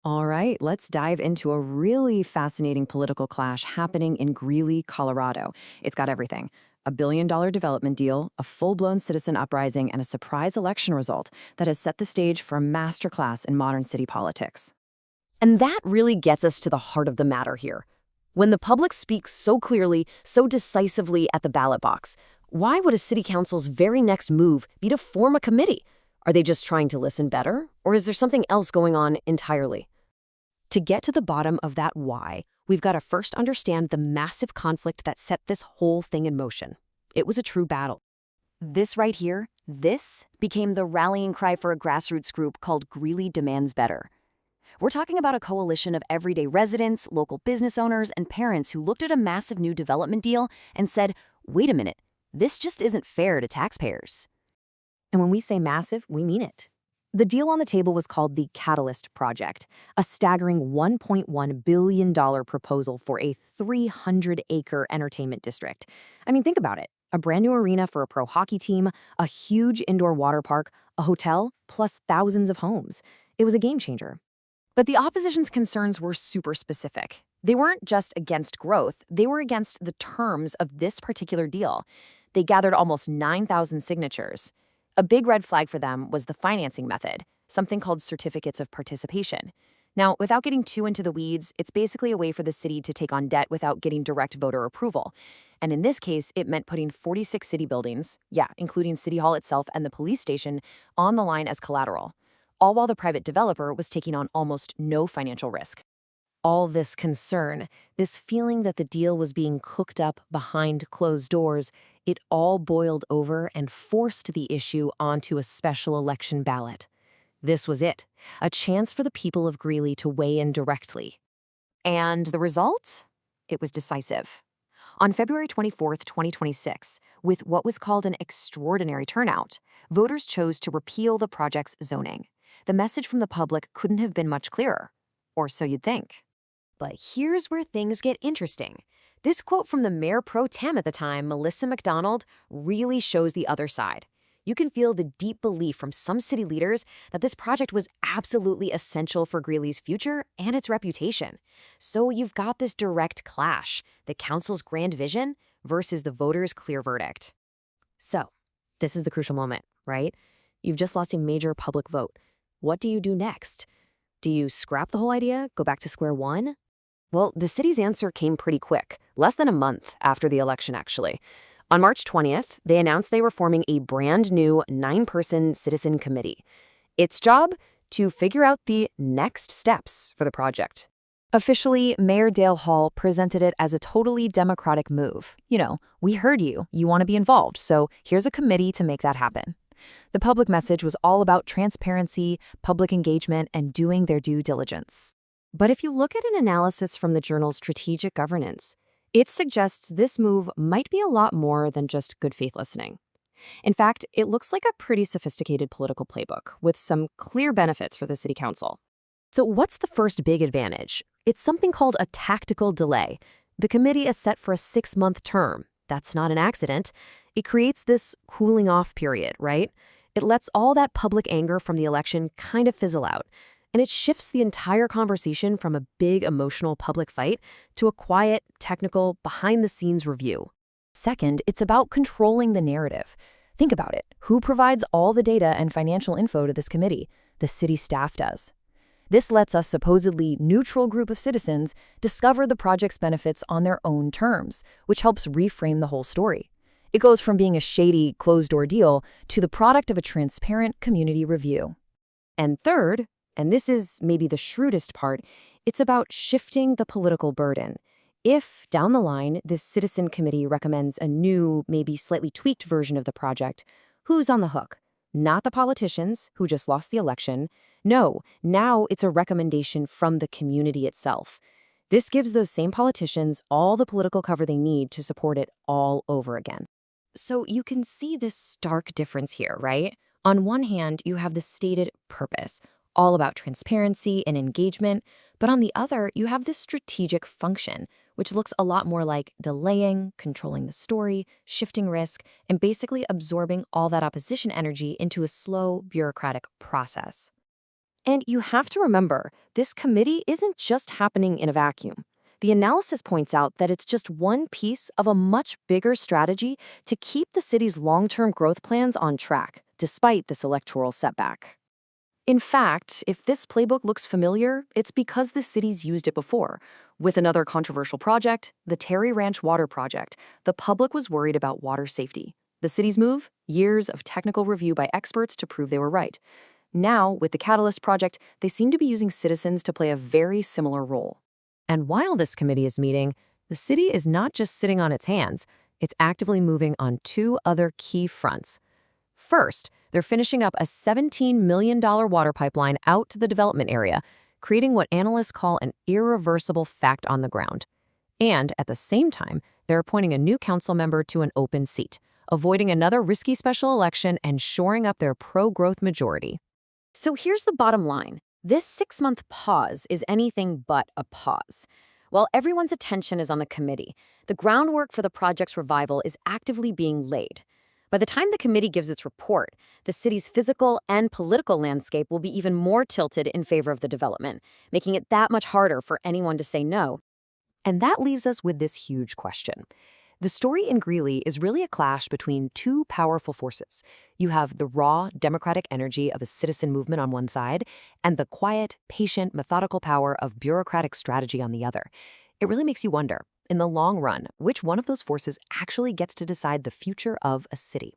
All right, let's dive into a really fascinating political clash happening in Greeley, Colorado. It's got everything: a $1 billion development deal, a full blown citizen uprising, and a surprise election result that has set the stage for a masterclass in modern city politics. And that really gets us to the heart of the matter here. When the public speaks so clearly, so decisively at the ballot box, why would a city council's very next move be to form a committee? Are they just trying to listen better? Or is there something else going on entirely? To get to the bottom of that why, we've got to first understand the massive conflict that set this whole thing in motion. It was a true battle. This right here, this became the rallying cry for a grassroots group called Greeley Demands Better. We're talking about a coalition of everyday residents, local business owners, and parents who looked at a massive new development deal and said, wait a minute, this just isn't fair to taxpayers. And when we say massive, we mean it. The deal on the table was called the Catalyst Project, a staggering $1.1 billion proposal for a 300-acre entertainment district. I mean, think about it. A brand new arena for a pro hockey team, a huge indoor water park, a hotel, plus thousands of homes. It was a game changer. But the opposition's concerns were super specific. They weren't just against growth, they were against the terms of this particular deal. They gathered almost 9,000 signatures. A big red flag for them was the financing method, something called certificates of participation. Now, without getting too into the weeds, it's basically a way for the city to take on debt without getting direct voter approval. And in this case, it meant putting 46 city buildings, including City Hall itself and the police station, on the line as collateral, all while the private developer was taking on almost no financial risk. All this concern, this feeling that the deal was being cooked up behind closed doors, it all boiled over and forced the issue onto a special election ballot. This was it, a chance for the people of Greeley to weigh in directly. And the result? It was decisive. On February 24th, 2026, with what was called an extraordinary turnout, voters chose to repeal the project's zoning. The message from the public couldn't have been much clearer, or so you'd think. But here's where things get interesting. This quote from the mayor pro tem at the time, Melissa McDonald, really shows the other side. You can feel the deep belief from some city leaders that this project was absolutely essential for Greeley's future and its reputation. So you've got this direct clash, the council's grand vision versus the voters' clear verdict. So, this is the crucial moment, right? You've just lost a major public vote. What do you do next? Do you scrap the whole idea, go back to square one? Well, the city's answer came pretty quick, less than a month after the election, actually. On March 20th, they announced they were forming a brand new 9-person citizen committee. Its job? To figure out the next steps for the project. Officially, Mayor Dale Hall presented it as a totally democratic move. We heard you. You want to be involved, so here's a committee to make that happen. The public message was all about transparency, public engagement, and doing their due diligence. But if you look at an analysis from the journal Strategic Governance, it suggests this move might be a lot more than just good faith listening. In fact, it looks like a pretty sophisticated political playbook with some clear benefits for the city council. So what's the first big advantage? It's something called a tactical delay. The committee is set for a 6-month term. That's not an accident. It creates this cooling off period, right? It lets all that public anger from the election kind of fizzle out. And it shifts the entire conversation from a big emotional public fight to a quiet, technical, behind-the-scenes review. Second, it's about controlling the narrative. Think about it. Who provides all the data and financial info to this committee? The city staff does. This lets a supposedly neutral group of citizens discover the project's benefits on their own terms, which helps reframe the whole story. It goes from being a shady, closed-door deal to the product of a transparent community review. And third, and this is maybe the shrewdest part, it's about shifting the political burden. If, down the line, this citizen committee recommends a new, maybe slightly tweaked version of the project, who's on the hook? Not the politicians who just lost the election. No, now it's a recommendation from the community itself. This gives those same politicians all the political cover they need to support it all over again. So you can see this stark difference here, right? On one hand, you have the stated purpose, all about transparency and engagement, but on the other, you have this strategic function, which looks a lot more like delaying, controlling the story, shifting risk, and basically absorbing all that opposition energy into a slow, bureaucratic process. And you have to remember, this committee isn't just happening in a vacuum. The analysis points out that it's just one piece of a much bigger strategy to keep the city's long-term growth plans on track, despite this electoral setback. In fact, if this playbook looks familiar, it's because the city's used it before. With another controversial project, the Terry Ranch Water Project, the public was worried about water safety. The city's move? Years of technical review by experts to prove they were right. Now, with the Catalyst Project, they seem to be using citizens to play a very similar role. And while this committee is meeting, the city is not just sitting on its hands, it's actively moving on two other key fronts. First, they're finishing up a $17 million water pipeline out to the development area, creating what analysts call an irreversible fact on the ground. And at the same time, they're appointing a new council member to an open seat, avoiding another risky special election and shoring up their pro-growth majority. So here's the bottom line. This 6-month pause is anything but a pause. While everyone's attention is on the committee, the groundwork for the project's revival is actively being laid. By the time the committee gives its report, the city's physical and political landscape will be even more tilted in favor of the development, making it that much harder for anyone to say no. And that leaves us with this huge question. The story in Greeley is really a clash between two powerful forces. You have the raw, democratic energy of a citizen movement on one side, and the quiet, patient, methodical power of bureaucratic strategy on the other. It really makes you wonder, in the long run, which one of those forces actually gets to decide the future of a city?